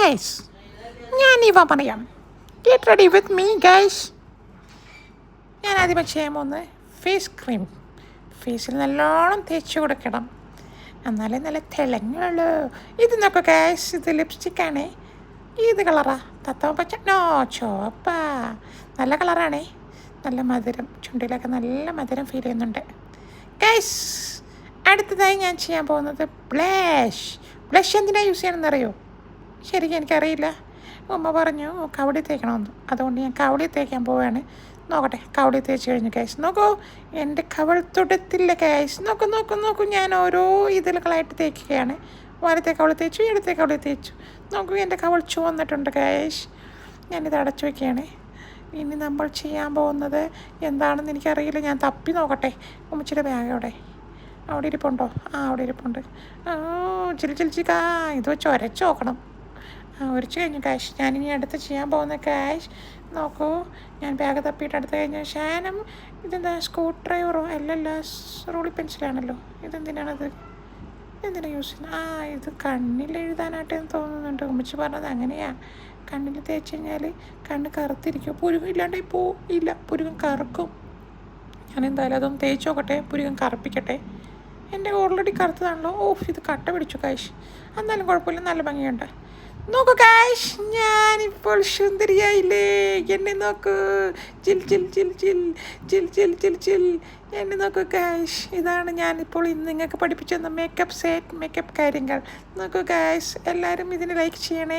Guys, ഞാനിവ പറയാം. Get ready with me guys. ഞാൻ ആദ്യമേ ചെയ്യാൻ പോകുന്നത് ഫേസ് ക്രീം. ഫേസിൽ നല്ലോണം തേച്ച് കൊടുക്കണം, എന്നാലേ നല്ല തിളങ്ങുള്ളൂ. ഇത് നോക്കുക ഗൈസ്, ഇത് ലിപ്സ്റ്റിക്കാണേ. ഇത് കളറാ തത്തവ പച്ച, നോ ചുവപ്പാ. നല്ല കളറാണേ, നല്ല മധുരം, ചുണ്ടിലൊക്കെ നല്ല മധുരം ഫീൽ ചെയ്യുന്നുണ്ട് ഗൈസ്. അടുത്തതായി ഞാൻ ചെയ്യാൻ പോകുന്നത് ബ്ലഷ്. ബ്ലഷ് എന്തിനാണ് യൂസ് ചെയ്യണമെന്നറിയോ? ശരിക്കും എനിക്കറിയില്ല. ഉമ്മ പറഞ്ഞു കവടി തേക്കണമെന്ന്, അതുകൊണ്ട് ഞാൻ കവടി തേക്കാൻ പോവുകയാണ്. നോക്കട്ടെ, കവടി തേച്ച് കഴിഞ്ഞു ഗൈസ്. നോക്കൂ, എൻ്റെ കവൾ തൊടത്തില്ല ഗൈസ്. നോക്കൂ നോക്കൂ നോക്കൂ, ഞാൻ ഓരോ ഇതിലുകളായിട്ട് തേക്കുകയാണ്. വലത്തെ കവളി തേച്ചു, ഇടത്തെ കവളി തേച്ചു. നോക്കൂ, എൻ്റെ കവൾ ചുവന്നിട്ടുണ്ട് ഗൈസ്. ഞാനിത് അടച്ചു വയ്ക്കുകയാണ്. ഇനി നമ്മൾ ചെയ്യാൻ പോകുന്നത് എന്താണെന്ന് എനിക്കറിയില്ല. ഞാൻ തപ്പി നോക്കട്ടെ. ഉമ്മച്ചിയുടെ ബാഗ് അവിടെ ഇരിപ്പുണ്ടോ? അവിടെ ഇരിപ്പുണ്ട്. ചിരിച്ചിരിച്ചിക്കാ, ഇത് വെച്ച് ഉരച്ച് നോക്കണം. ഉരച്ച് കഴിഞ്ഞു കാശ്. ഞാനിനി അടുത്ത് ചെയ്യാൻ പോകുന്ന കാശ് നോക്കൂ. ഞാൻ ബാഗ് തപ്പിയിട്ട് അടുത്ത് കഴിഞ്ഞാൽ ശാനം, ഇതെന്താ സ്ക്രൂ ഡ്രൈവറോ? അല്ലല്ല, റൂളി പെൻസിലാണല്ലോ. ഇതെന്തിനാണത്? എന്തിനാണ് യൂസ് ചെയ്യുന്നത്? ഇത് കണ്ണിൽ എഴുതാനായിട്ടെന്ന് തോന്നുന്നുണ്ട്. ഉമ്മച്ചി പറഞ്ഞത് അങ്ങനെയാണ്. കണ്ണിൽ തേച്ച് കഴിഞ്ഞാൽ കണ്ണ് കറുത്തിരിക്കും. പുരുകം ഇല്ലാണ്ടായി ഇല്ല, പുരുകം കറുക്കും. ഞാൻ എന്തായാലും അതൊന്ന് തേച്ച് നോക്കട്ടെ, പുരുകം കറുപ്പിക്കട്ടെ. എൻ്റെ ഓൾറെഡി കറുത്തതാണല്ലോ. ഇത് കട്ട പിടിച്ചു കാശ്. എന്നാലും കുഴപ്പമില്ല, നല്ല ഭംഗിയുണ്ട്. നോക്കൂ കാശ്, ഞാനിപ്പോൾ സുന്ദരിയായില്ലേ? എന്നെ നോക്കൂ, ചിൽ ചിൽ ചിൽ ചിൽ ചിൽ ചിൽ ചിൽ ചിൽ. എന്നെ നോക്കൂ കാശ്, ഇതാണ് ഞാനിപ്പോൾ ഇന്ന് നിങ്ങൾക്ക് പഠിപ്പിച്ചു തന്ന മേക്കപ്പ് കാര്യങ്ങൾ. നോക്കൂ കാശ്, എല്ലാവരും ഇതിന് ലൈക്ക് ചെയ്യണേ.